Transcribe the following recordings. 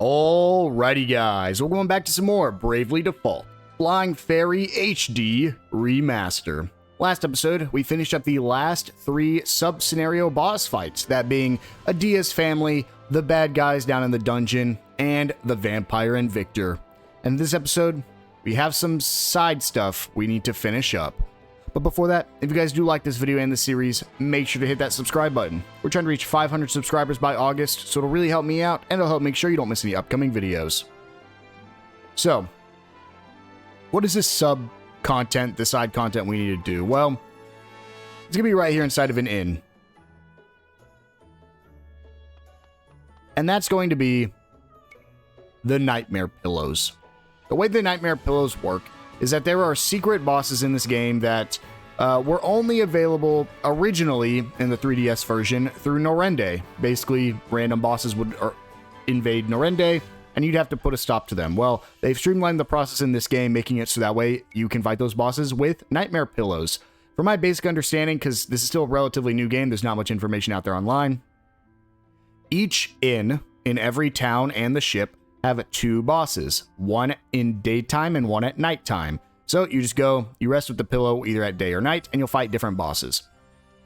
Alrighty guys, we're going back to some more Bravely Default Flying Fairy HD Remaster. Last episode, we finished up the last 3 sub-scenario boss fights, that being Edea's family, the bad guys down in the dungeon, and the vampire and Victor. And in this episode, we have some side stuff we need to finish up. But before that, if you guys do like this video and the series, make sure to hit that subscribe button. We're trying to reach 500 subscribers by August, so it'll really help me out, and it'll help make sure you don't miss any upcoming videos. So, what is this sub-content, the side content we need to do? Well, it's going to be right here inside of an inn. And that's going to be the Nightmare Pillows. The way the Nightmare Pillows work is that there are secret bosses in this game that were only available originally in the 3DS version through Norende. Basically, random bosses would invade Norende, and you'd have to put a stop to them. Well, they've streamlined the process in this game, making it so that way you can fight those bosses with Nightmare Pillows. From my basic understanding, because this is still a relatively new game, there's not much information out there online. Each inn in every town and the ship have 2 bosses, one in daytime and one at nighttime. So you just go, you rest with the pillow either at day or night, and you'll fight different bosses.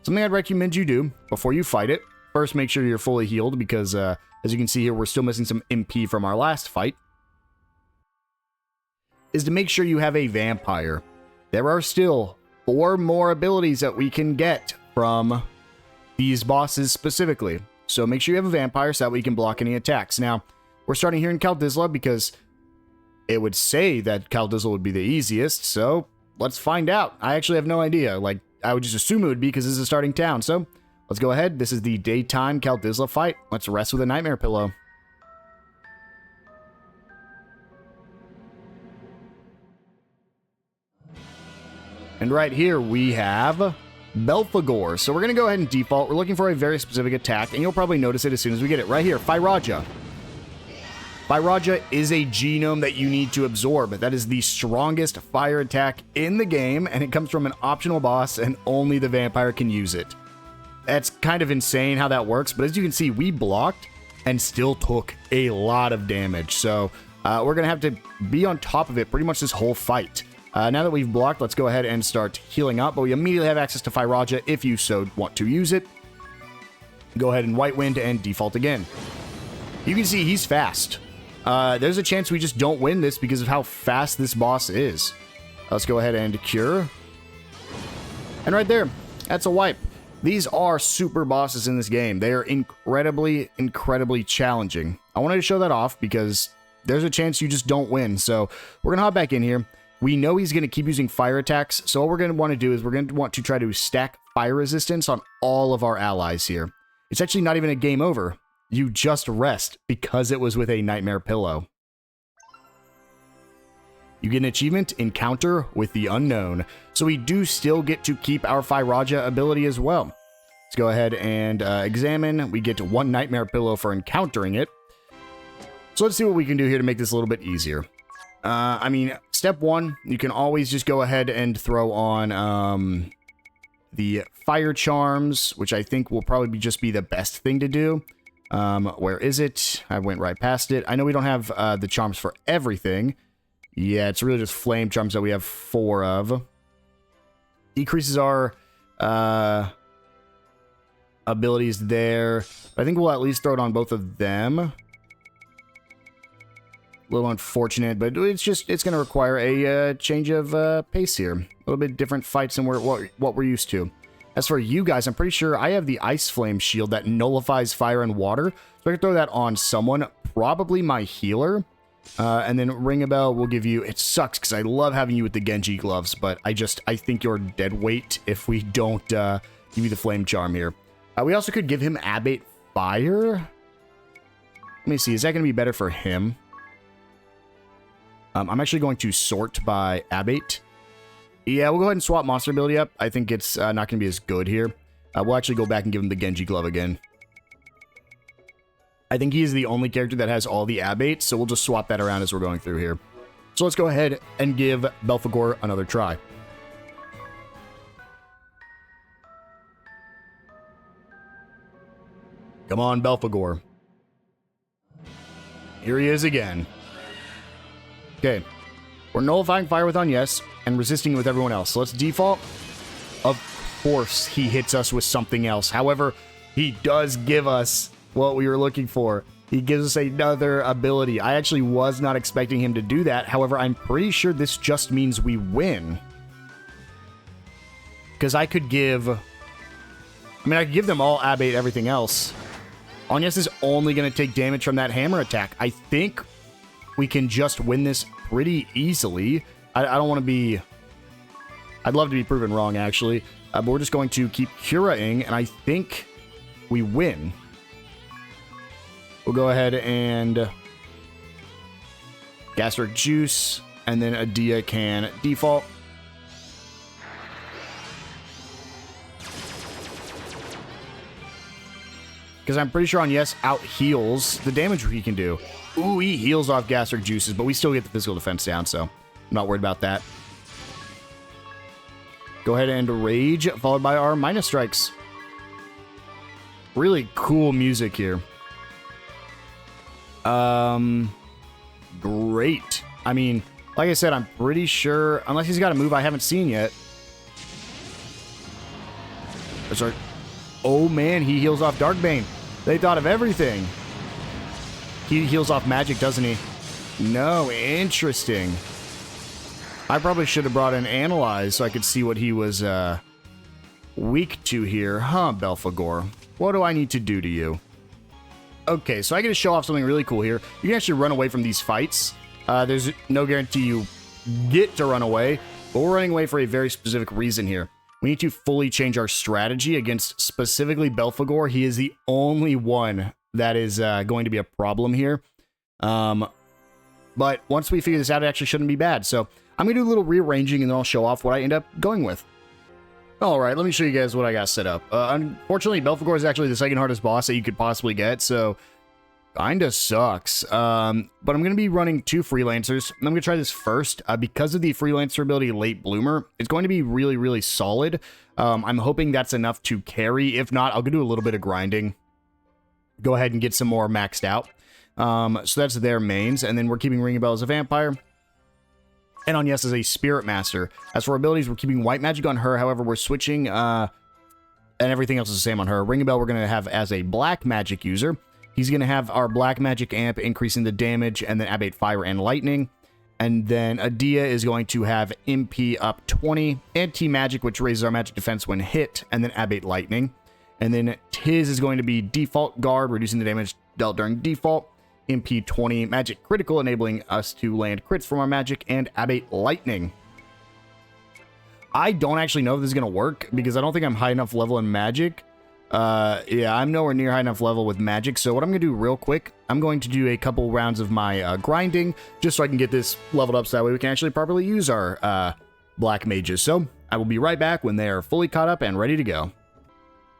Something I'd recommend you do before you fight it, first make sure you're fully healed because as you can see here, we're still missing some MP from our last fight, is to make sure you have a vampire. There are still 4 more abilities that we can get from these bosses specifically. So make sure you have a vampire so that way you can block any attacks. Now, we're starting here in Kaldisla because it would say that Kaldisla would be the easiest, so let's find out. I actually have no idea. Like, I would just assume it would be because this is a starting town, so let's go ahead. This is the daytime Kaldisla fight. Let's rest with a Nightmare Pillow. And right here we have Belphegor. So we're going to go ahead and default. We're looking for a very specific attack, and you'll probably notice it as soon as we get it. Right here, Fairy. Fairy is a genome that you need to absorb. That is the strongest fire attack in the game, and it comes from an optional boss, and only the vampire can use it. That's kind of insane how that works, but as you can see, we blocked and still took a lot of damage. So we're going to have to be on top of it pretty much this whole fight. Now that we've blocked, let's go ahead and start healing up, but we immediately have access to Fairy if you so want to use it. Go ahead and White Wind and default again. You can see he's fast. There's a chance we just don't win this because of how fast this boss is. Let's go ahead and cure. And right there, that's a wipe. These are super bosses in this game. They are incredibly, incredibly challenging. I wanted to show that off because there's a chance you just don't win. So we're going to hop back in here. We know he's going to keep using fire attacks. So what we're going to want to do is we're going to want to try to stack fire resistance on all of our allies here. It's actually not even a game over. You just rest because it was with a Nightmare Pillow. You get an achievement, Encounter with the Unknown. So we do still get to keep our Fairy ability as well. Let's go ahead and examine. We get 1 Nightmare Pillow for encountering it. So let's see what we can do here to make this a little bit easier. I mean, step 1, you can always just go ahead and throw on the Fire Charms, which I think will probably just be the best thing to do. Where is it? I went right past it. I know we don't have the charms for everything. Yeah, it's really just flame charms that we have 4 of. Decreases our abilities there. I think we'll at least throw it on both of them. A little unfortunate, but it's going to require a change of pace here. A little bit different fights than what we're used to. As for you guys, I'm pretty sure I have the Ice Flame shield that nullifies fire and water. So I can throw that on someone, probably my healer. And then Ringabel will give you... It sucks because I love having you with the Genji gloves, but I think you're dead weight if we don't give you the Flame Charm here. We also could give him Abate Fire. Let me see, is that going to be better for him? I'm actually going to sort by Abate. Yeah, we'll go ahead and swap monster ability up. I think it's not going to be as good here. We'll actually go back and give him the Genji glove again. I think he is the only character that has all the abates, so we'll just swap that around as we're going through here. So let's go ahead and give Belphegor another try. Come on, Belphegor. here he is again. Okay. We're nullifying fire with Agnès and resisting it with everyone else. So let's default. Of course, he hits us with something else. However, he does give us what we were looking for. He gives us another ability. I actually was not expecting him to do that. However, I'm pretty sure this just means we win. Because I could give... I mean, I could give them all abate everything else. Agnès is only going to take damage from that hammer attack. I think we can just win this pretty easily. I don't want to be... I'd love to be proven wrong, actually. But we're just going to keep curating, and I think we win. We'll go ahead and... Gastric Juice, and then Edea can default. Because I'm pretty sure Agnès out-heals the damage he can do. Ooh, he heals off Gastric Juices, but we still get the physical defense down, so I'm not worried about that. Go ahead and Rage, followed by our Minus Strikes. Really cool music here. Great. I mean, like I said, I'm pretty sure, unless he's got a move I haven't seen yet. Sorry. Oh man, he heals off Darkbane. They thought of everything. He heals off magic, doesn't he? No, interesting. I probably should have brought in Analyze so I could see what he was weak to here. Huh, Belphegor. What do I need to do to you? Okay, so I get to show off something really cool here. You can actually run away from these fights. There's no guarantee you get to run away, but we're running away for a very specific reason here. We need to fully change our strategy against specifically Belphegor. He is the only one that is going to be a problem here. But once we figure this out, it actually shouldn't be bad. So I'm going to do a little rearranging, and then I'll show off what I end up going with. All right, let me show you guys what I got set up. Unfortunately, Belphegor is actually the second hardest boss that you could possibly get, so kinda sucks. But I'm going to be running 2 Freelancers. I'm going to try this first. Because of the Freelancer ability Late Bloomer, it's going to be really, really solid. I'm hoping that's enough to carry. If not, I'll go do a little bit of grinding. Go ahead and get some more maxed out. So that's their mains, and then we're keeping Ringabel as a vampire. And Agnès is a Spirit Master. As for abilities, we're keeping White Magic on her. However, we're switching, and everything else is the same on her. Ringabel we're going to have as a Black Magic user. He's going to have our Black Magic Amp increasing the damage, and then abate Fire and Lightning. And then Edea is going to have MP up 20, Anti-Magic, which raises our magic defense when hit, and then abate Lightning. And then Tiz is going to be Default Guard, reducing the damage dealt during default. MP 20, Magic Critical, enabling us to land crits from our magic, and abate Lightning. I don't actually know if this is going to work, because I don't think I'm high enough level in magic. Yeah, I'm nowhere near high enough level with magic, so what I'm going to do real quick, I'm going to do a couple rounds of my grinding, just so I can get this leveled up, so that way we can actually properly use our black mages. So, I will be right back when they are fully caught up and ready to go.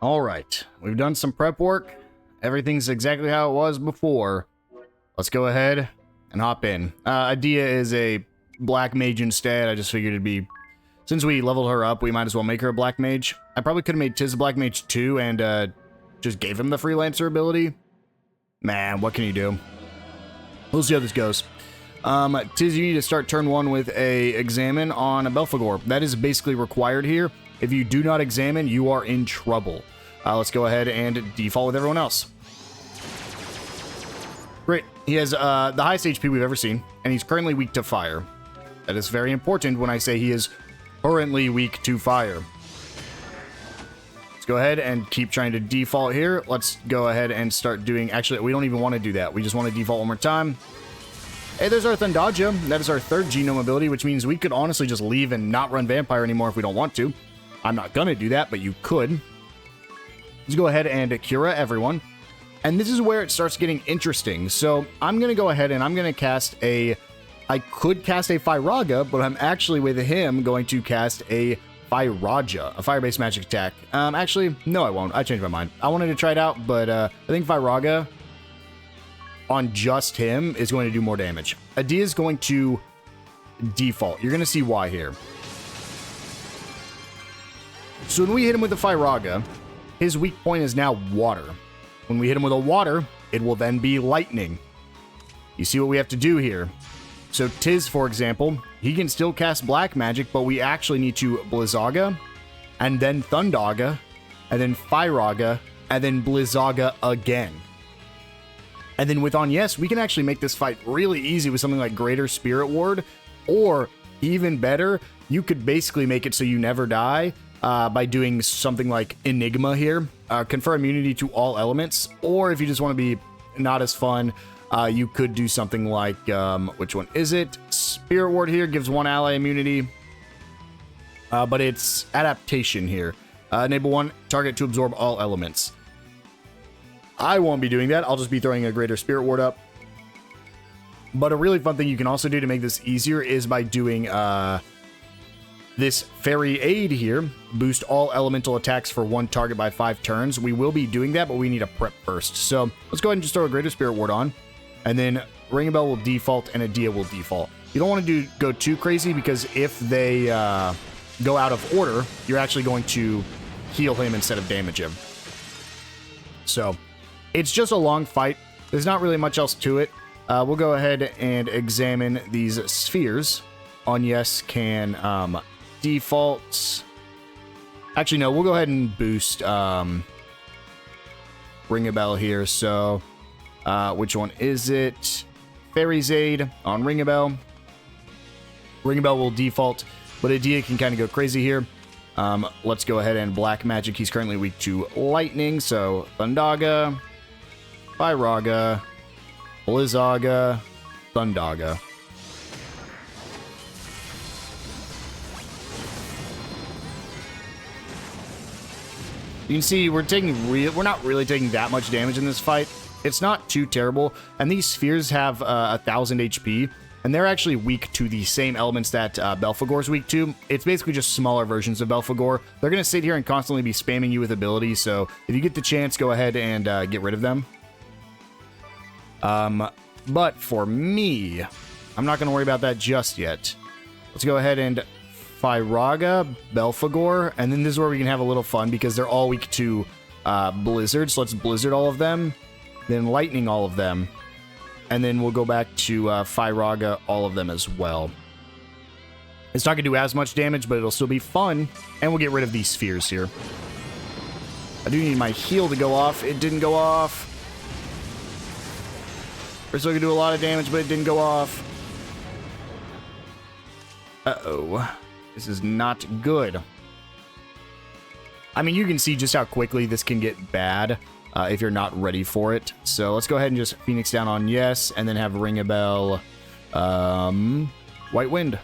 Alright, we've done some prep work. Everything's exactly how it was before. Let's go ahead and hop in. Edea is a black mage instead. I just figured it'd be... Since we leveled her up, we might as well make her a black mage. I probably could have made Tiz a black mage too and just gave him the Freelancer ability. Man, what can you do? We'll see how this goes. Tiz, you need to start turn 1 with a Examine on a Belphegor. That is basically required here. If you do not examine, you are in trouble. Let's go ahead and default with everyone else. Great. He has the highest HP we've ever seen, and he's currently weak to fire. That is very important when I say he is currently weak to fire. Let's go ahead and keep trying to default here. Let's go ahead and start doing... Actually, we don't even want to do that. We just want to default one more time. Hey, there's our Thundaja. That is our 3rd genome ability, which means we could honestly just leave and not run Vampire anymore if we don't want to. I'm not going to do that, but you could. Let's go ahead and Cura everyone. And this is where it starts getting interesting. So I'm going to go ahead and I'm going to cast a... I could cast a Firaga, but I'm actually with him going to cast a Firaja, a fire-based magic attack. Actually, no I won't. I changed my mind. I wanted to try it out, but I think Firaga on just him is going to do more damage. Edea is going to default. You're going to see why here. So when we hit him with the Firaga, his weak point is now water. When we hit him with a water, it will then be lightning. You see what we have to do here. So Tiz, for example, he can still cast black magic, but we actually need to Blizzaga, and then Thundaga, and then Fyraga, and then Blizzaga again. And then with Agnès, we can actually make this fight really easy with something like Greater Spirit Ward, or even better, you could basically make it so you never die by doing something like Enigma here, confer immunity to all elements, or if you just want to be not as fun, you could do something like, which one is it? Spirit Ward here gives one ally immunity, but it's adaptation here. Enable one target to absorb all elements. I won't be doing that. I'll just be throwing a Greater Spirit Ward up. But a really fun thing you can also do to make this easier is by doing this Fairy Aid here. Boost all elemental attacks for one target by 5 turns. We will be doing that, but we need a prep first. So let's go ahead and just throw a Greater Spirit Ward on. And then Ringabel will default and Edea will default. You don't want to go too crazy, because if they go out of order, you're actually going to heal him instead of damage him. So it's just a long fight. There's not really much else to it. We'll go ahead and examine these spheres. Agnès can default. Actually, no, we'll go ahead and boost Ringabel here. So which one is it? Fairy's Aid on Ringabel. Ringabel will default, but Edea can kind of go crazy here. Let's go ahead and black magic. He's currently weak to lightning, so Thundaga, Fyraga, Blizzaga, Thundaga. You can see we're not really taking that much damage in this fight. It's not too terrible, and these spheres have 1,000 HP, and they're actually weak to the same elements that Belphegor is weak to. It's basically just smaller versions of Belphegor. They're going to sit here and constantly be spamming you with abilities, so if you get the chance, go ahead and get rid of them. But for me, I'm not going to worry about that just yet. Let's go ahead and Fyraga, Belphegor, and then this is where we can have a little fun, because they're all weak to Blizzard, so let's Blizzard all of them. Then Lightning all of them. And then we'll go back to Fyraga all of them as well. It's not going to do as much damage, but it'll still be fun. And we'll get rid of these spheres here. I do need my heal to go off. It didn't go off. We're still going to do a lot of damage, but it didn't go off. Uh-oh. This is not good. I mean, you can see just how quickly this can get bad. If you're not ready for it. So let's go ahead and just Phoenix down on yes, and then have Ringabel, White Wind.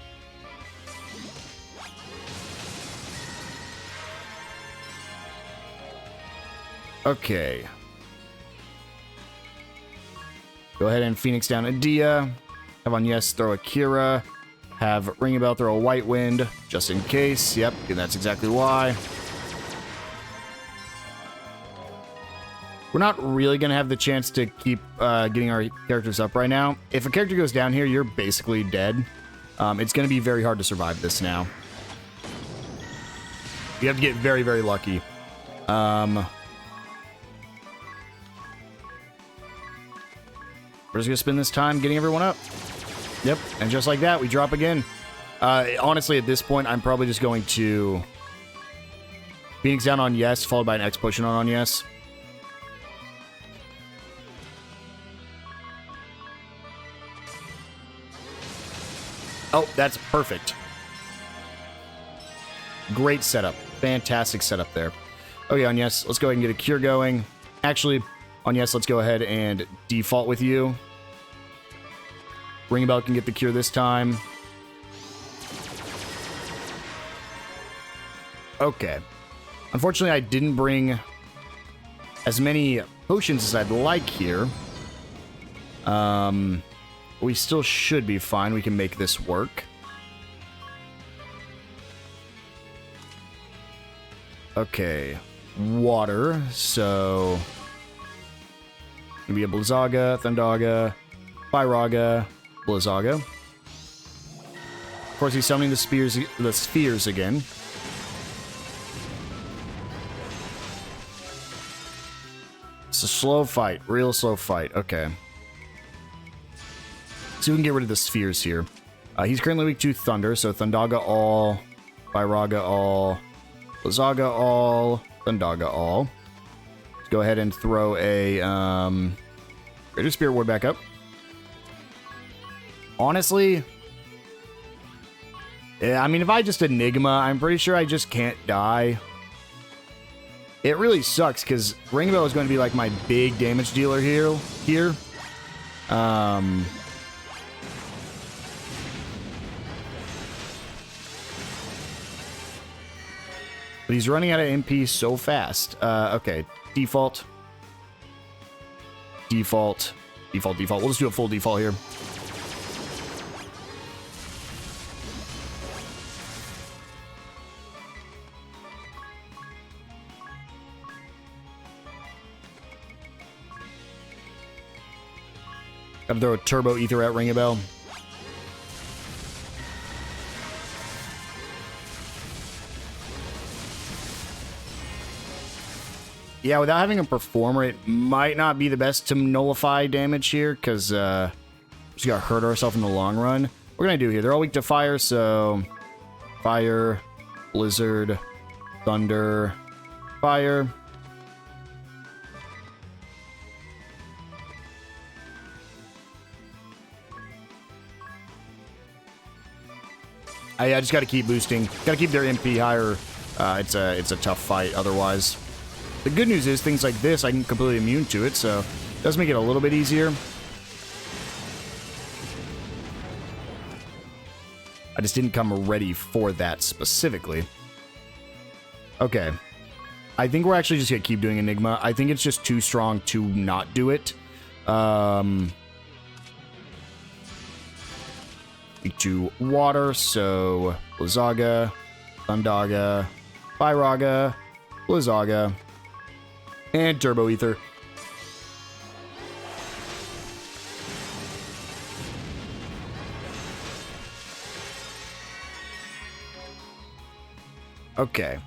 Okay. Go ahead and Phoenix down Edea. Have on yes, throw a Kira. Have Ringabel throw a White Wind, just in case. Yep, and that's exactly why. We're not really going to have the chance to keep getting our characters up right now. If a character goes down here, you're basically dead. It's going to be very hard to survive this now. You have to get very, very lucky. We're just going to spend this time getting everyone up. Yep, and just like that, we drop again. Honestly, at this point, I'm probably just going to Phoenix down on yes, followed by an X potion on yes. Oh, that's perfect. Great setup. Fantastic setup there. Okay, on yes, let's go ahead and get a cure going. Actually, on yes, let's go ahead and default with you. Ringabel can get the cure this time. Okay. Unfortunately, I didn't bring as many potions as I'd like here. We still should be fine. We can make this work. Okay. Water. So maybe a Blizzaga, Thundaga, Fyraga, Blizzaga. Of course, he's summoning the spheres again. It's a slow fight. Real slow fight. Okay. So we can get rid of the spheres here. He's currently weak to Thunder, so Thundaga all, Vairaga all, Lazaga all, Thundaga all. Let's go ahead and throw a Greater Spirit Ward back up. Honestly, yeah, I mean, if I just Enigma, I'm pretty sure I just can't die. It really sucks, because Ringabel is going to be like my big damage dealer here. But he's running out of MP so fast. Okay, default. Default. Default, default. We'll just do a full default here. Gotta throw a turbo ether at Ringabel. Yeah, without having a performer, it might not be the best to nullify damage here, because just gotta hurt ourselves in the long run. What we're gonna do here, they're all weak to fire, so fire, blizzard, thunder, fire. I just gotta keep boosting, gotta keep their MP higher. It's a tough fight otherwise. The good news is, things like this, I can completely immune to it, so it does make it a little bit easier. I just didn't come ready for that specifically. Okay. I think we're actually just gonna keep doing Enigma. I think it's just too strong to not do it. To water, so Lazaga, Thundaga, Vairaga, Lazaga, and Turbo Ether. Okay.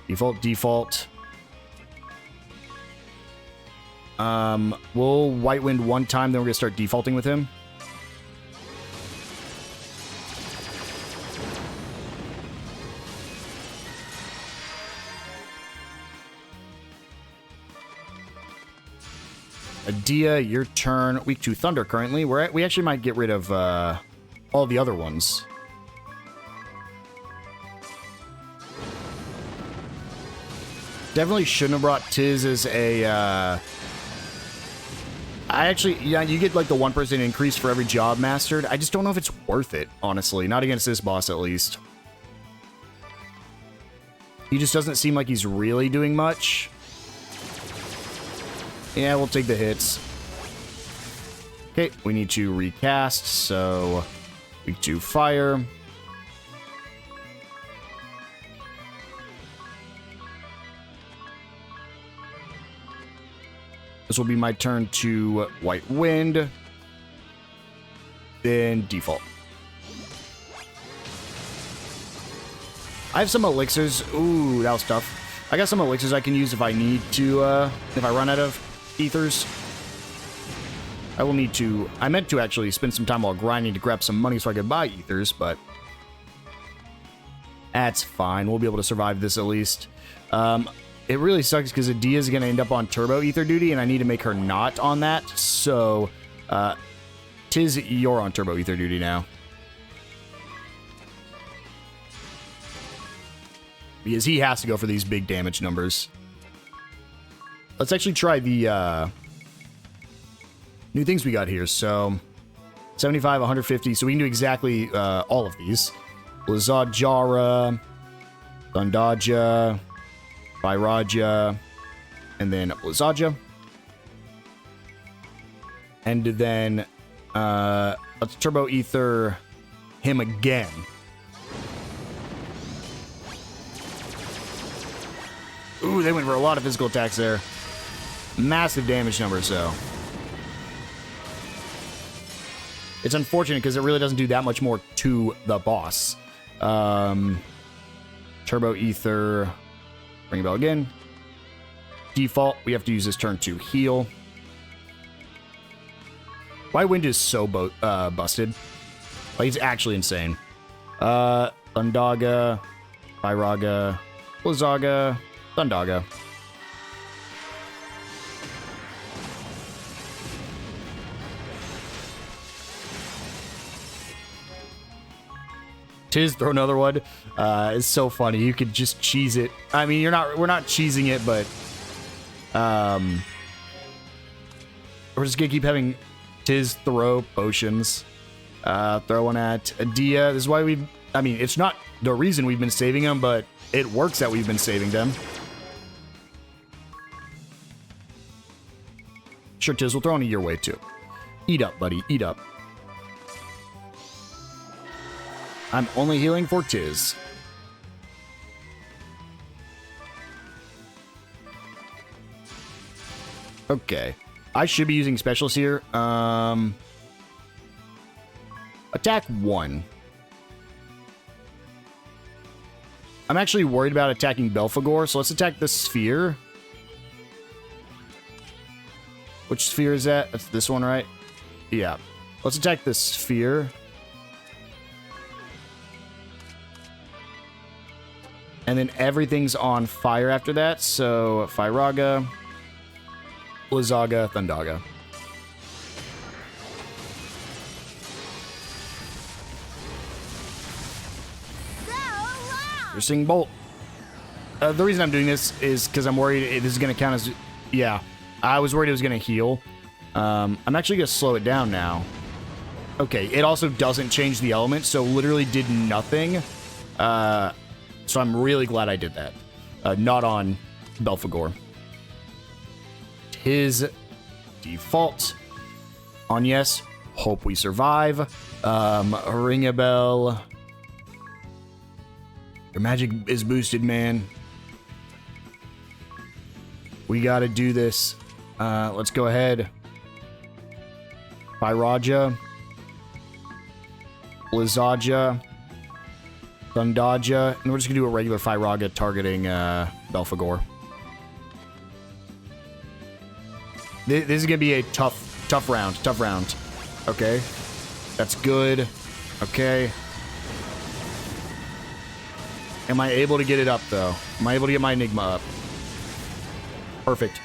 Default, default. We'll White Wind one time, then we're gonna start defaulting with him. Edea, your turn. Weak to Thunder currently. We actually might get rid of all the other ones. Definitely shouldn't have brought Tiz as a... yeah, you get like the 1% increase for every job mastered. I just don't know if it's worth it, honestly. Not against this boss, at least. He just doesn't seem like he's really doing much. Yeah, we'll take the hits. Okay, we need to recast, so we do fire. This will be my turn to White Wind. Then default. I have some elixirs. Ooh, that was tough. I got some elixirs I can use if I need to, if I run out of ethers. I will need to... I meant to actually spend some time while grinding to grab some money so I could buy ethers, but... that's fine. We'll be able to survive this at least. It really sucks because Edea is going to end up on turbo ether duty, and I need to make her not on that. So, Tiz, you're on turbo ether duty now. Because he has to go for these big damage numbers. Let's actually try the new things we got here. So, 75, 150. So we can do exactly all of these. Lazadjara, Thundaja, Vairaja, and then Lazaja. And then let's turbo ether him again. Ooh, they went for a lot of physical attacks there. Massive damage number, so. It's unfortunate because it really doesn't do that much more to the boss. Turbo ether. Ringabel again. Default, we have to use this turn to heal. My wind is so busted. Like, it's actually insane. Thundaga, Firaga, Blizzaga, Thundaga. Tiz, throw another one. It's so funny. You could just cheese it. I mean, we're not cheesing it, but we're just gonna keep having Tiz throw potions. Throw one at Edea. This is why I mean, it's not the reason we've been saving them, but it works that we've been saving them. Sure, Tiz, we'll throw one your way too. Eat up, buddy. Eat up. I'm only healing for Tiz. Okay. I should be using specials here. Attack 1. I'm actually worried about attacking Belphegor, so let's attack the sphere. Which sphere is that? That's this one, right? Yeah. Let's attack the sphere. And then everything's on fire after that. So, Firaga, Blizzaga, Thundaga. Piercing Bolt. The reason I'm doing this is because I'm worried this is going to count as... Yeah, I was worried it was going to heal. I'm actually going to slow it down now. Okay, it also doesn't change the element, so literally did nothing. So I'm really glad I did that. Not on Belphegor. His default. On yes. Hope we survive. Ringabel. Your magic is boosted, man. We gotta do this. Let's go ahead. Firaga. Blizzaga. Thundaga, and we're just gonna do a regular Firaga targeting Belphegor. This is gonna be a tough round. Okay, that's good. Okay, am I able to get it up though? Am I able to get my Enigma up? Perfect.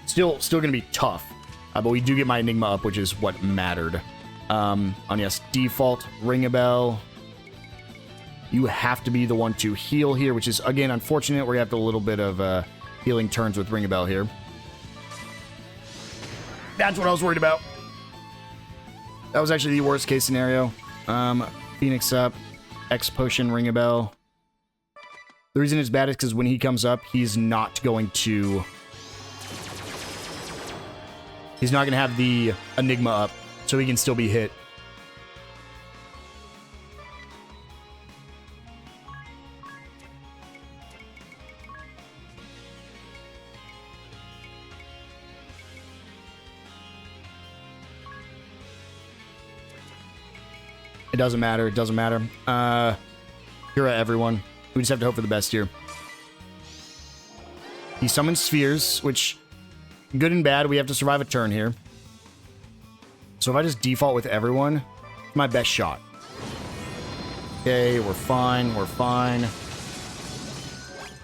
Still gonna be tough, but we do get my Enigma up, which is what mattered. On yes, default Ringabel. You have to be the one to heal here, which is, again, unfortunate. We're going to have a little bit of healing turns with Ringabel here. That's what I was worried about. That was actually the worst case scenario. Phoenix up. X potion Ringabel. The reason it's bad is because when he comes up, he's not going to... He's not going to have the Enigma up, so he can still be hit. It doesn't matter. It doesn't matter. Here at everyone. We just have to hope for the best here. He summons spheres, which, good and bad, we have to survive a turn here. So if I just default with everyone, it's my best shot. Okay, we're fine. We're fine.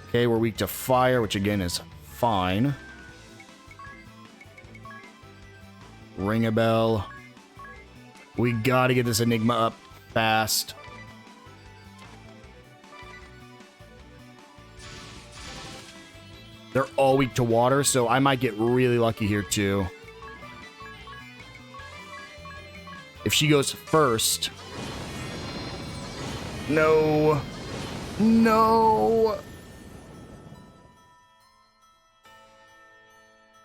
Okay, we're weak to fire, which again is fine. Ringabel. We gotta get this Enigma up fast. They're all weak to water, so I might get really lucky here too. If she goes first... No. No.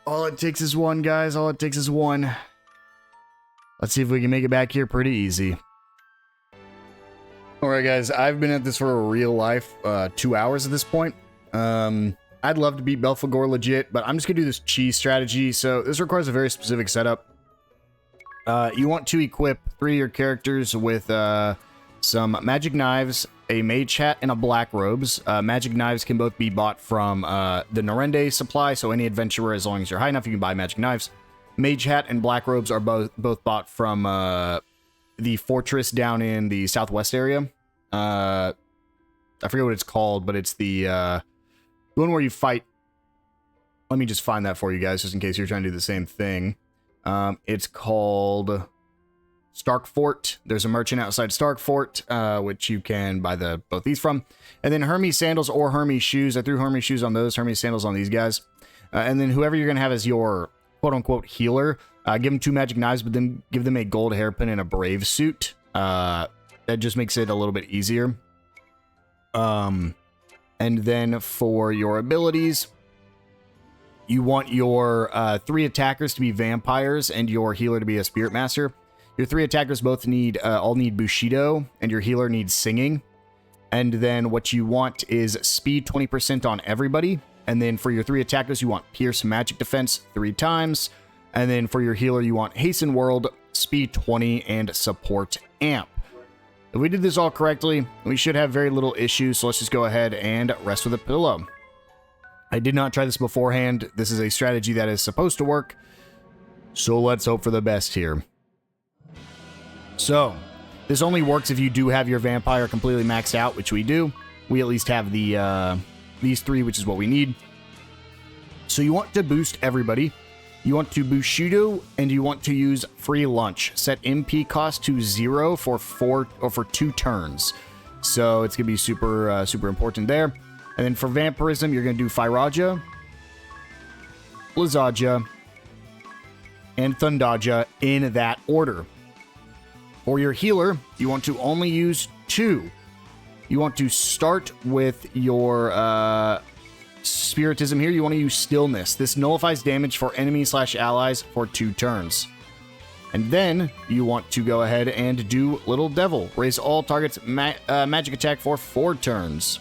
All it takes is one, guys. All it takes is one. Let's see if we can make it back here pretty easy. Alright, guys. I've been at this for a real life 2 hours at this point. I'd love to beat Belphegor legit, but I'm just going to do this cheese strategy. So this requires a very specific setup. You want to equip 3 of your characters with some magic knives, a mage hat, and a black robes. Magic knives can both be bought from the Norende supply, so any adventurer, as long as you're high enough, you can buy magic knives. Mage Hat and Black Robes are both bought from the fortress down in the southwest area. I forget what it's called, but it's the one where you fight. Let me just find that for you guys, just in case you're trying to do the same thing. It's called Stark Fort. There's a merchant outside Stark Fort, which you can buy both these from. And then Hermes sandals or Hermes shoes. I threw Hermes shoes on those, Hermes sandals on these guys. And then whoever you're going to have as your quote-unquote healer, give them 2 magic knives, but then give them a gold hairpin and a brave suit. That just makes it a little bit easier. And then for your abilities, you want your 3 attackers to be vampires and your healer to be a spirit master. Your 3 attackers both all need Bushido, and your healer needs singing. And then what you want is speed 20% on everybody. And then for your 3 attackers, you want pierce magic defense 3 times. And then for your healer, you want hasten world, speed 20, and support amp. If we did this all correctly, we should have very little issues. So let's just go ahead and rest with a pillow. I did not try this beforehand. This is a strategy that is supposed to work. So let's hope for the best here. So, this only works if you do have your vampire completely maxed out, which we do. We at least have these 3, which is what we need. So you want to boost everybody. You want to Bushido, and you want to use free lunch. Set MP cost to 0 for 2 turns. So it's gonna be super important there. And then for vampirism, you're gonna do Fairy, Blizzaja, and Thundaja in that order. For your healer, you want to only use 2. You want to start with your Spiritism here. You want to use Stillness. This nullifies damage for enemies/allies for 2 turns. And then you want to go ahead and do Little Devil. Raise all targets' magic attack for 4 turns.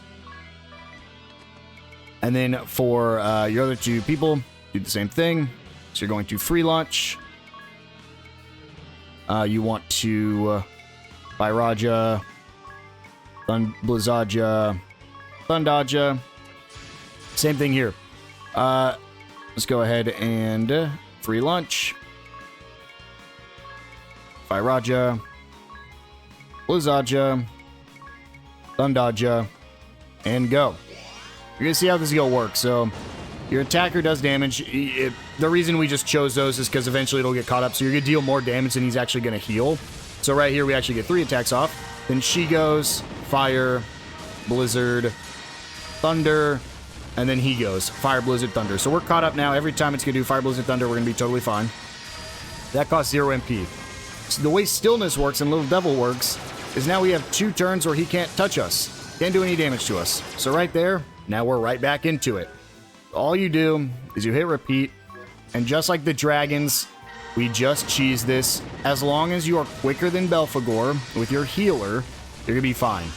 And then for your other 2 people, do the same thing. So you're going to free launch. You want to Fairy, Blizzaja, Thundaja. Same thing here. Let's go ahead and free lunch. Fairy, Blizzaja, Thundaja, and go. You're going to see how this is going to work. So your attacker does damage. The reason we just chose those is because eventually it'll get caught up. So you're going to deal more damage than he's actually going to heal. So right here, we actually get 3 attacks off. Then she goes Fire, Blizzard, Thunder, and then he goes Fire, Blizzard, Thunder. So we're caught up now. Every time it's going to do Fire, Blizzard, Thunder, we're going to be totally fine. That costs 0 MP. So the way Stillness works and Little Devil works is now we have 2 turns where he can't touch us. Can't do any damage to us. So right there, now we're right back into it. All you do is you hit repeat, and just like the dragons, we just cheese this. As long as you are quicker than Belphegor with your healer, you're gonna be fine.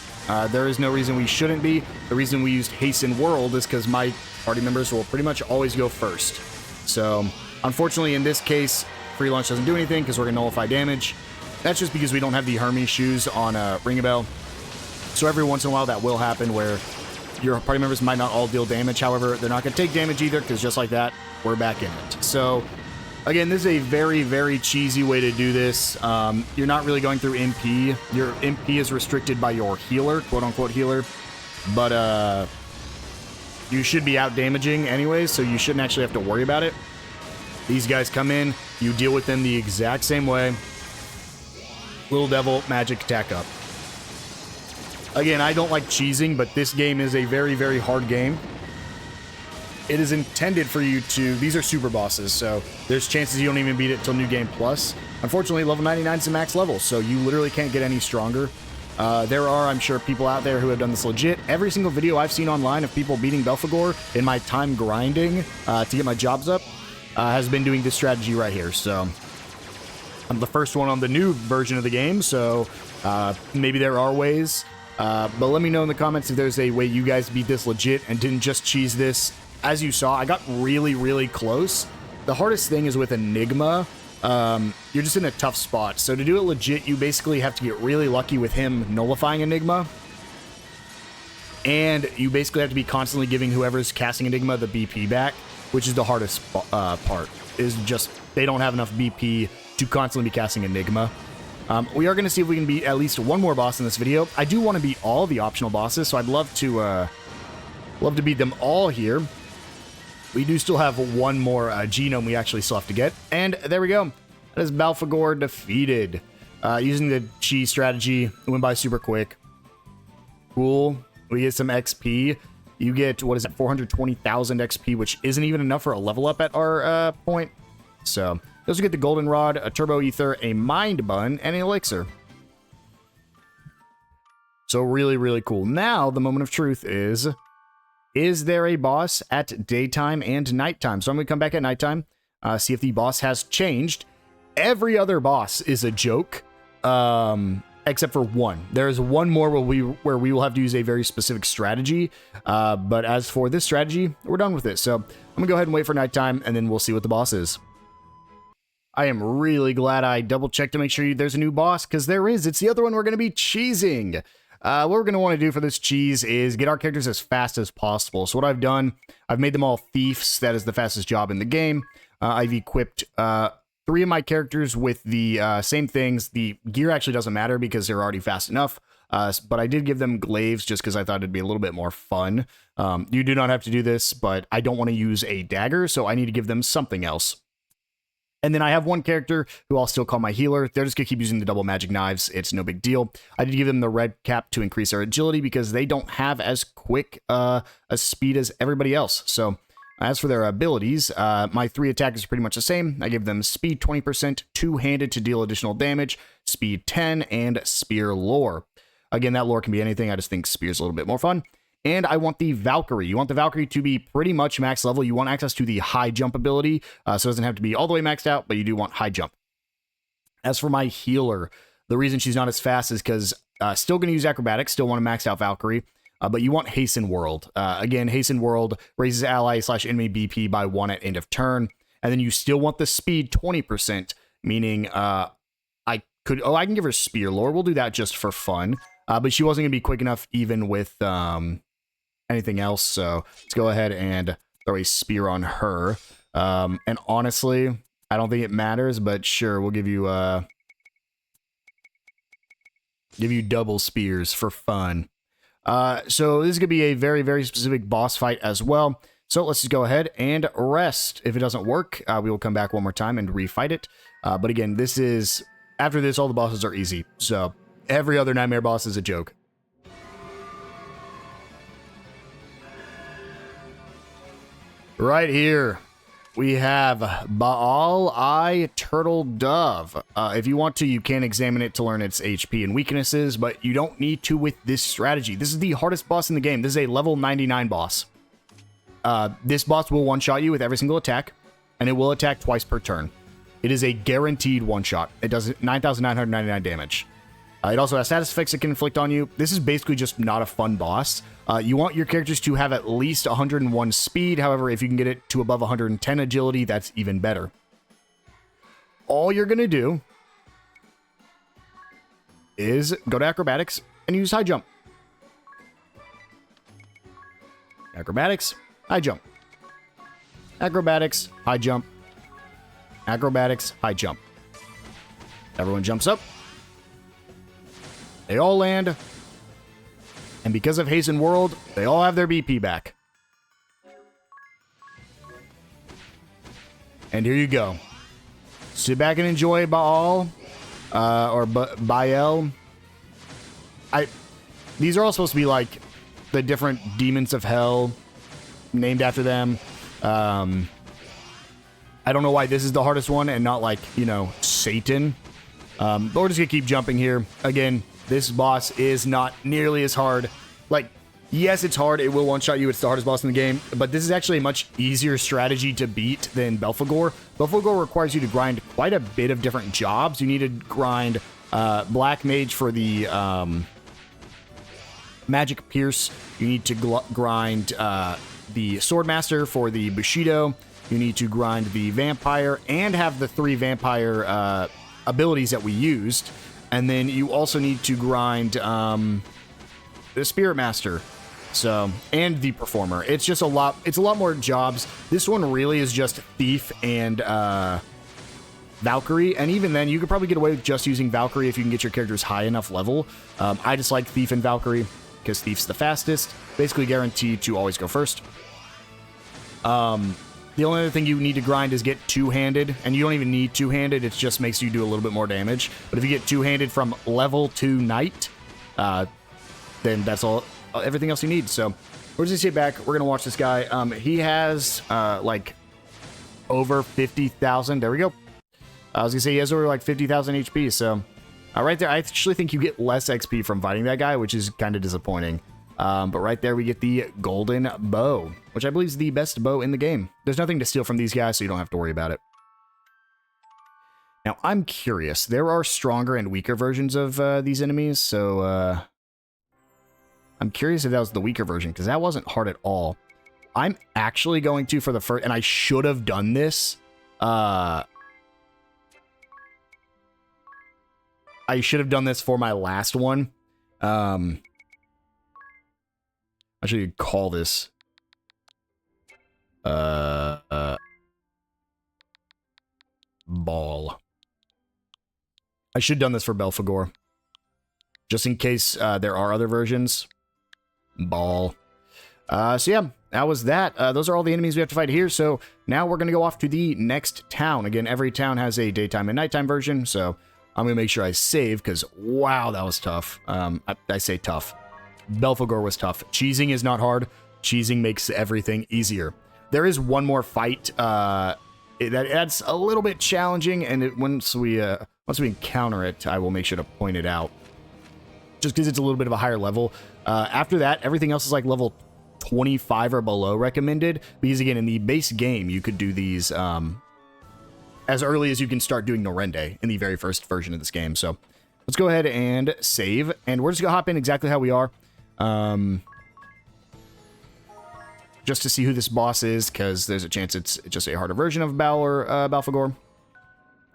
There is no reason we shouldn't be. The reason we used Hasten World is because my party members will pretty much always go first. So, unfortunately, in this case, free lunch doesn't do anything because we're gonna nullify damage. That's just because we don't have the Hermes shoes on Ringabel. So every once in a while that will happen where your party members might not all deal damage. However, they're not going to take damage either because just like that, we're back in it. So, again, this is a very, very cheesy way to do this. You're not really going through MP. Your MP is restricted by your healer, quote-unquote healer. But you should be out damaging anyways, so you shouldn't actually have to worry about it. These guys come in, you deal with them the exact same way. Little Devil, magic attack up. Again, I don't like cheesing, but this game is a very, very hard game. It is intended for you to... These are super bosses, so there's chances you don't even beat it until New Game Plus. Unfortunately, level 99 is the max level, so you literally can't get any stronger. There are, I'm sure, people out there who have done this legit. Every single video I've seen online of people beating Belphegor in my time grinding to get my jobs up has been doing this strategy right here, so... I'm the first one on the new version of the game, so maybe there are ways... but let me know in the comments if there's a way you guys beat this legit and didn't just cheese this. As you saw, I got really, really close. The hardest thing is with Enigma. You're just in a tough spot. So to do it legit, you basically have to get really lucky with him nullifying Enigma. And you basically have to be constantly giving whoever's casting Enigma the BP back, which is the hardest part. is just they don't have enough BP to constantly be casting Enigma. We are going to see if we can beat at least one more boss in this video. I do want to beat all the optional bosses, so I'd love to beat them all here. We do still have one more genome we actually still have to get. And there we go. That is Belphegor defeated. Using the cheese strategy, it went by super quick. Cool. We get some XP. You get, what is it, 420,000 XP, which isn't even enough for a level up at our point. So, you also get the Golden Rod, a Turbo Ether, a Mind Bun, and an Elixir. So really, really cool. Now, the moment of truth is there a boss at daytime and nighttime? So I'm going to come back at nighttime, see if the boss has changed. Every other boss is a joke, except for one. There is one more where we will have to use a very specific strategy, but as for this strategy, we're done with it. So I'm going to go ahead and wait for nighttime, and then we'll see what the boss is. I am really glad I double-checked to make sure there's a new boss, because there is. It's the other one we're going to be cheesing. What we're going to want to do for this cheese is get our characters as fast as possible. So what I've done, I've made them all thieves. That is the fastest job in the game. I've equipped 3 of my characters with the same things. The gear actually doesn't matter because they're already fast enough. But I did give them glaives just because I thought it'd be a little bit more fun. You do not have to do this, but I don't want to use a dagger, so I need to give them something else. And then I have one character who I'll still call my healer. They're just going to keep using the double magic knives. It's no big deal. I did give them the red cap to increase their agility because they don't have as quick a speed as everybody else. So as for their abilities, my 3 attackers are pretty much the same. I give them speed 20%, two-handed to deal additional damage, speed 10, and spear lore. Again, that lore can be anything. I just think spear's a little bit more fun. And I want the Valkyrie. You want the Valkyrie to be pretty much max level. You want access to the high jump ability, so it doesn't have to be all the way maxed out, but you do want high jump. As for my healer, the reason she's not as fast is because still going to use acrobatics, still want to max out Valkyrie, but you want Hasten World. Again, Hasten World raises ally/enemy BP by 1 at end of turn, and then you still want the speed 20%, meaning I can give her Spear Lore. We'll do that just for fun, but she wasn't going to be quick enough even with anything else, so let's go ahead and throw a spear on her. And honestly, I don't think it matters, but sure, we'll give you double spears for fun. So this is gonna be a very, very specific boss fight as well. So let's just go ahead and rest. If it doesn't work, we will come back one more time and refight it. But again, after this, all the bosses are easy. So every other Nightmare boss is a joke. Right here, we have Baal Eye Turtle Dove. If you want to, you can examine it to learn its HP and weaknesses, but you don't need to with this strategy. This is the hardest boss in the game. This is a level 99 boss. This boss will one-shot you with every single attack, and it will attack twice per turn. It is a guaranteed one-shot. It does 9,999 damage. It also has status effects it can inflict on you. This is basically just not a fun boss. You want your characters to have at least 101 speed. However, if you can get it to above 110 agility, that's even better. All you're going to do is go to acrobatics and use high jump. Acrobatics, high jump. Acrobatics, high jump. Acrobatics, high jump. Everyone jumps up. They all land. And because of Hasten World, they all have their BP back. And here you go. Sit back and enjoy Baal. Or Baal. These are all supposed to be like the different demons of hell. Named after them. I don't know why this is the hardest one and not like, Satan. But we're just going to keep jumping here. Again, this boss is not nearly as hard. Like, yes, it's hard. It will one-shot you. It's the hardest boss in the game. But this is actually a much easier strategy to beat than Belphegor. Belphegor requires you to grind quite a bit of different jobs. You need to grind Black Mage for the Magic Pierce. You need to grind the Swordmaster for the Bushido. You need to grind the Vampire and have the 3 Vampire abilities that we used. And then you also need to grind the Spirit Master So, and the performer. It's just a lot more jobs. This one really is just Thief and Valkyrie, and even then, you could probably get away with just using Valkyrie if you can get your characters high enough level. I just like Thief and Valkyrie because Thief's the fastest, basically guaranteed to always go first. The only other thing you need to grind is get two-handed, and you don't even need two-handed, it just makes you do a little bit more damage. But if you get two-handed from level to knight, then that's everything else you need. So we're just gonna sit back, we're gonna watch this guy. He has like over 50,000, there we go. I was gonna say he has over like 50,000 HP, so right there, I actually think you get less XP from fighting that guy, which is kind of disappointing. But right there, we get the golden bow, which I believe is the best bow in the game. There's nothing to steal from these guys, so you don't have to worry about it. Now, I'm curious. There are stronger and weaker versions of these enemies, so I'm curious if that was the weaker version, because that wasn't hard at all. I'm actually going to, for the first, and I should have done this, I should have done this for my last one. I should call this ball. I should have done this for Belphegor, just in case there are other versions. Ball. So yeah, that was that. Those are all the enemies we have to fight here. So now we're gonna go off to the next town. Again, every town has a daytime and nighttime version. So I'm gonna make sure I save because wow, that was tough. I say tough. Belphegor was tough. Cheesing is not hard. Cheesing makes everything easier. There is one more fight that's a little bit challenging, and once we encounter it, I will make sure to point it out. Just because it's a little bit of a higher level. After that, everything else is like level 25 or below recommended. Because again, in the base game, you could do these as early as you can start doing Norende in the very first version of this game. So let's go ahead and save, and we're just gonna hop in exactly how we are. Just to see who this boss is, because there's a chance it's just a harder version of Belphegor.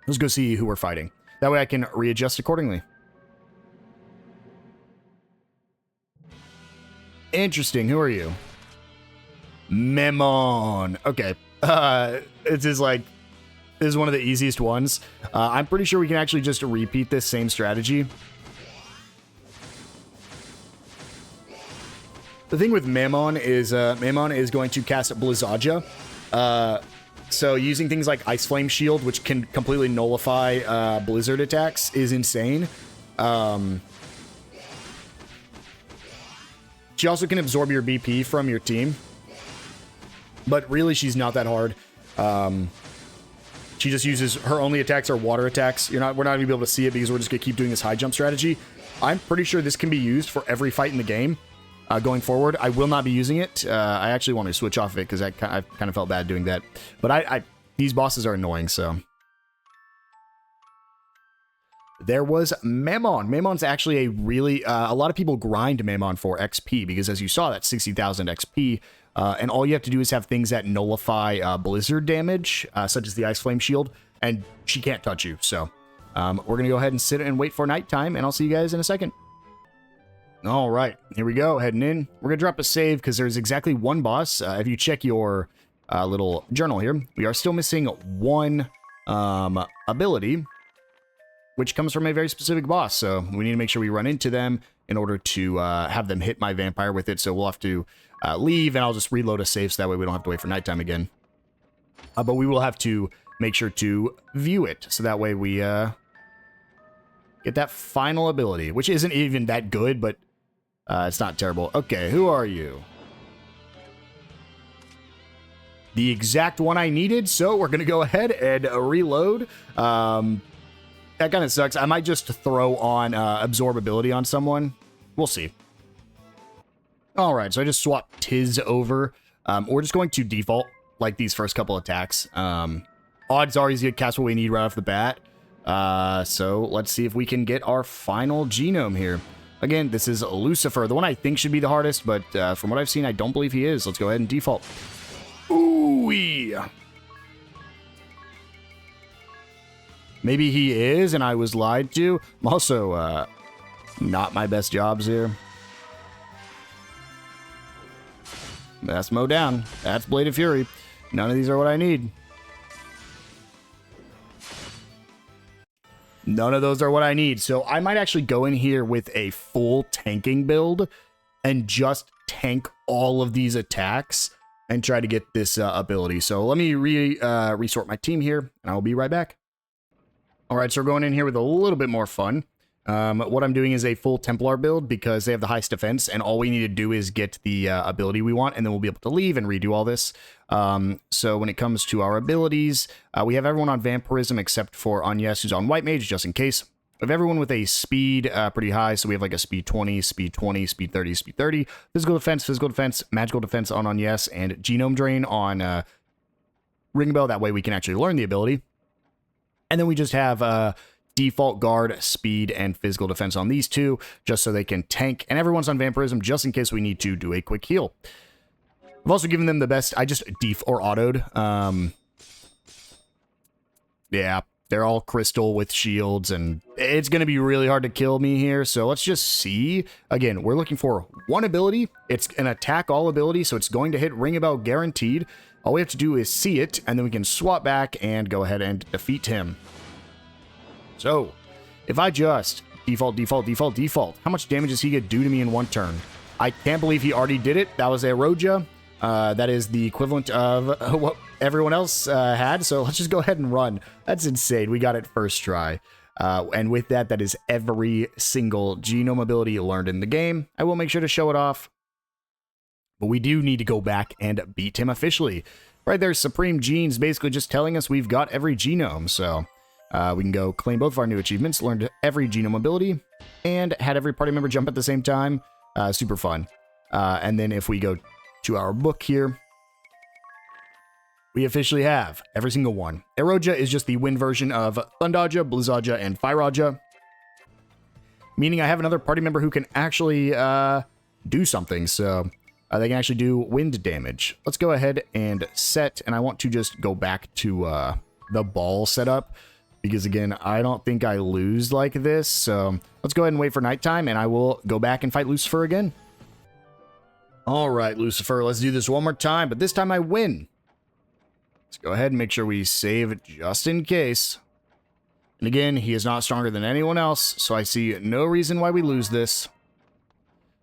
Let's go see who we're fighting. That way I can readjust accordingly. Interesting. Who are you? Mamon. Okay. This is one of the easiest ones. I'm pretty sure we can actually just repeat this same strategy. The thing with Mamon is going to cast Blizzaja. So using things like Ice Flame Shield, which can completely nullify Blizzard attacks, is insane. She also can absorb your BP from your team. But really, she's not that hard. She just uses, her only attacks are water attacks. We're not going to be able to see it because we're just going to keep doing this high jump strategy. I'm pretty sure this can be used for every fight in the game. Going forward, I will not be using it. I actually want to switch off of it because I kind of felt bad doing that. But these bosses are annoying, so. There was Mamon. Mamon's actually a lot of people grind Mamon for XP because, as you saw, that's 60,000 XP. And all you have to do is have things that nullify blizzard damage, such as the Ice Flame Shield, and she can't touch you. So we're going to go ahead and sit and wait for nighttime, and I'll see you guys in a second. All right, here we go, heading in. We're going to drop a save because there's exactly one boss. If you check your little journal here, we are still missing one ability, which comes from a very specific boss. So we need to make sure we run into them in order to have them hit my vampire with it. So we'll have to leave, and I'll just reload a save so that way we don't have to wait for nighttime again. But we will have to make sure to view it, so that way we get that final ability, which isn't even that good, but it's not terrible. Okay, who are you? The exact one I needed, so we're going to go ahead and reload. That kind of sucks. I might just throw on absorbability on someone. We'll see. All right, so I just swapped Tiz over. We're just going to default like these first couple attacks. Odds are he's going to cast what we need right off the bat. So let's see if we can get our final genome here. Again, this is Lucifer, the one I think should be the hardest, but from what I've seen, I don't believe he is. Let's go ahead and default. Ooh-wee. Maybe he is, and I was lied to. I'm also not my best jobs here. That's Mow down. That's Blade of Fury. None of these are what I need. None of those are what I need. So I might actually go in here with a full tanking build and just tank all of these attacks and try to get this ability. So let me resort my team here, and I'll be right back. All right, so we're going in here with a little bit more fun. What I'm doing is a full Templar build because they have the highest defense, and all we need to do is get the ability we want, and then we'll be able to leave and redo all this. So when it comes to our abilities, we have everyone on Vampirism except for Agnès, who's on White Mage, just in case. We have everyone with a speed pretty high, so we have like a speed 20, speed 20, speed 30, speed 30. Physical defense, magical defense on Agnès, and genome drain on Ringabel. That way we can actually learn the ability. And then we just have default guard, speed, and physical defense on these two, just so they can tank. And everyone's on Vampirism, just in case we need to do a quick heal. I've also given them the best. I just def or autoed. Yeah, they're all crystal with shields, and it's going to be really hard to kill me here. So let's just see. Again, we're looking for one ability. It's an attack all ability, so it's going to hit Ringabel guaranteed. All we have to do is see it, and then we can swap back and go ahead and defeat him. So, if I just default, how much damage is he going to do to me in one turn? I can't believe he already did it. That was a Roja. That is the equivalent of what everyone else had. So let's just go ahead and run. That's insane. We got it first try. And with that, that is every single genome ability learned in the game. I will make sure to show it off. But we do need to go back and beat him officially. Right there's Supreme Genes basically just telling us we've got every genome. So we can go claim both of our new achievements, learned every genome ability, and had every party member jump at the same time. Super fun. And then if we go to our book here, we officially have every single one. Eroja is just the wind version of Thundaja, Blizzaja, and Fyraja, meaning I have another party member who can actually do something, so they can actually do wind damage. Let's go ahead and set, and I want to just go back to the ball setup, because again, I don't think I lose like this, so let's go ahead and wait for nighttime, and I will go back and fight Lucifer again. All right, Lucifer, let's do this one more time, but this time I win. Let's go ahead and make sure we save just in case. And again, he is not stronger than anyone else, so I see no reason why we lose this.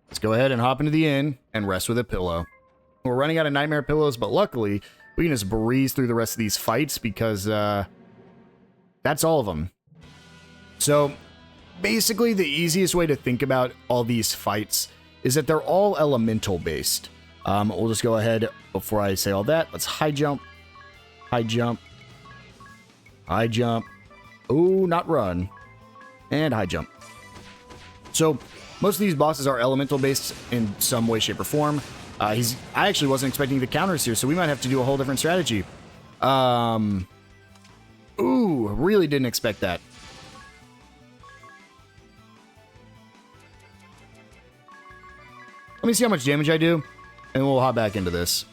Let's go ahead and hop into the inn and rest with a pillow. We're running out of nightmare pillows, but luckily, we can just breeze through the rest of these fights because that's all of them. So, basically, the easiest way to think about all these fights is that they're all elemental based. We'll just go ahead, before I say all that, let's high jump. High jump. High jump. Ooh, not run. And high jump. So, most of these bosses are elemental based in some way, shape, or form. I actually wasn't expecting the counters here, so we might have to do a whole different strategy. Ooh, really didn't expect that. Let me see how much damage I do, and we'll hop back into this.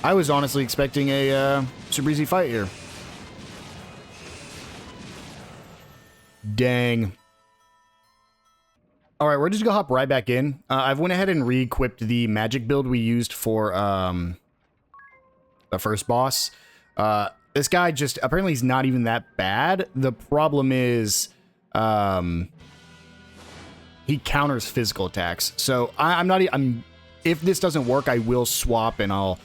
I was honestly expecting a super easy fight here. Dang. All right, we're just gonna hop right back in. I've went ahead and re-equipped the magic build we used for the first boss. This guy just, apparently he's not even that bad. The problem is he counters physical attacks. So if this doesn't work, I will swap and I'll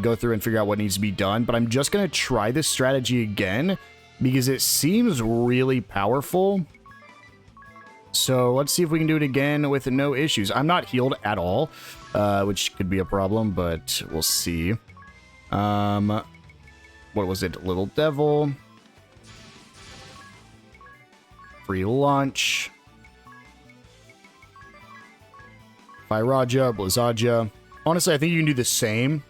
go through and figure out what needs to be done. But I'm just going to try this strategy again because it seems really powerful. So let's see if we can do it again with no issues. I'm not healed at all, which could be a problem, but we'll see. What was it? Little Devil. Free lunch. Fyraja, Blizzaja. Honestly, I think you can do the same.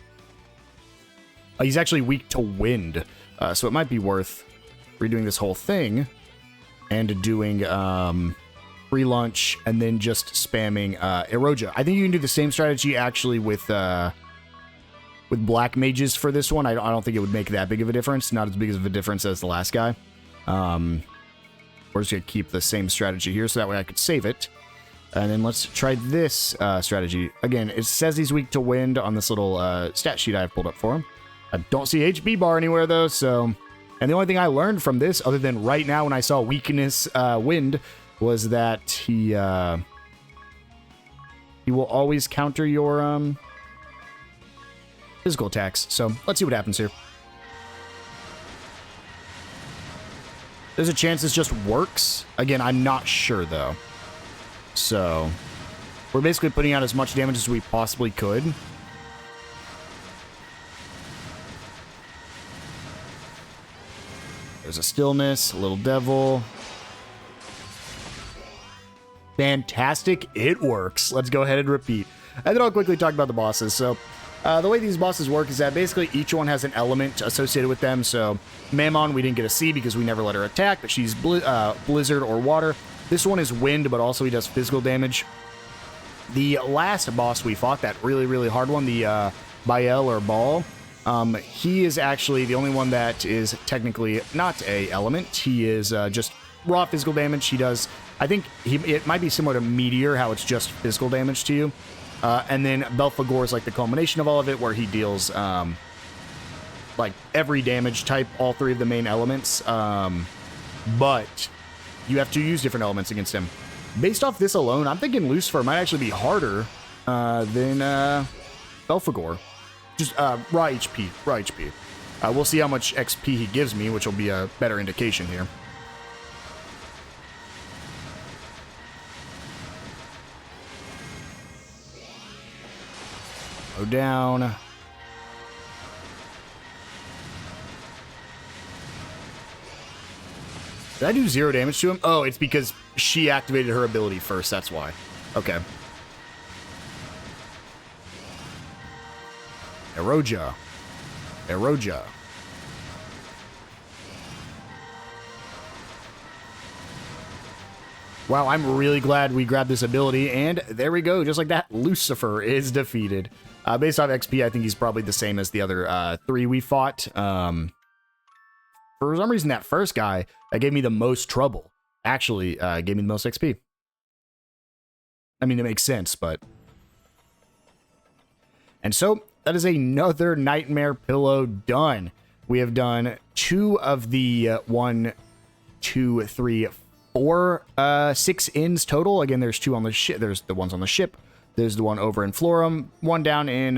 He's actually weak to wind, so it might be worth redoing this whole thing and doing free lunch and then just spamming Eroja. I think you can do the same strategy actually with black mages for this one. I don't think it would make that big of a difference. Not as big of a difference as the last guy. We're just going to keep the same strategy here so that way I could save it. And then let's try this strategy. Again, it says he's weak to wind on this little stat sheet I have pulled up for him. I don't see HP bar anywhere, though, so... And the only thing I learned from this, other than right now when I saw weakness wind, was that he will always counter your physical attacks. So let's see what happens here. There's a chance this just works. Again, I'm not sure, though. So we're basically putting out as much damage as we possibly could. There's a stillness, a little devil. Fantastic. It works. Let's go ahead and repeat. And then I'll quickly talk about the bosses. So the way these bosses work is that basically each one has an element associated with them. So Mamon, we didn't get a C because we never let her attack, but she's blizzard or water. This one is wind, but also he does physical damage. The last boss we fought, that really, really hard one, the Bael or Ball, he is actually the only one that is technically not a element. He is just raw physical damage. He does, I think it might be similar to Meteor, how it's just physical damage to you. And then Belphegor is like the culmination of all of it, where he deals like every damage type, all three of the main elements. But you have to use different elements against him. Based off this alone, I'm thinking Lucifer might actually be harder than Belphegor. Just raw HP, raw HP. We'll see how much XP he gives me, which will be a better indication here. Go down. Did I do 0 damage to him? Oh, it's because she activated her ability first, that's why. Okay. Eroja. Eroja. Wow, I'm really glad we grabbed this ability, and there we go. Just like that, Lucifer is defeated. Based off XP, I think he's probably the same as the other 3 we fought. For some reason, that first guy that gave me the most trouble actually gave me the most XP. I mean, it makes sense, but... And so, that is another Nightmare Pillow done. We have done 2 of the 1, 2, 3, 4, 6 inns total. Again, there's 2 on the ship. There's the ones on the ship. There's the one over in Florum, 1 down in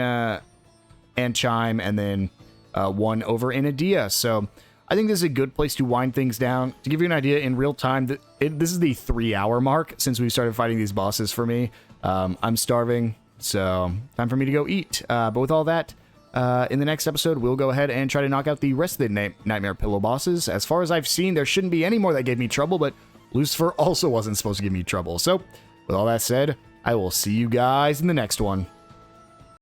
Anchime, and then 1 over in Edea. So... I think this is a good place to wind things down. To give you an idea, in real time, this is the 3-hour mark since we started fighting these bosses for me. I'm starving, so time for me to go eat. But with all that, in the next episode, we'll go ahead and try to knock out the rest of the Nightmare Pillow bosses. As far as I've seen, there shouldn't be any more that gave me trouble, but Lucifer also wasn't supposed to give me trouble. So, with all that said, I will see you guys in the next one.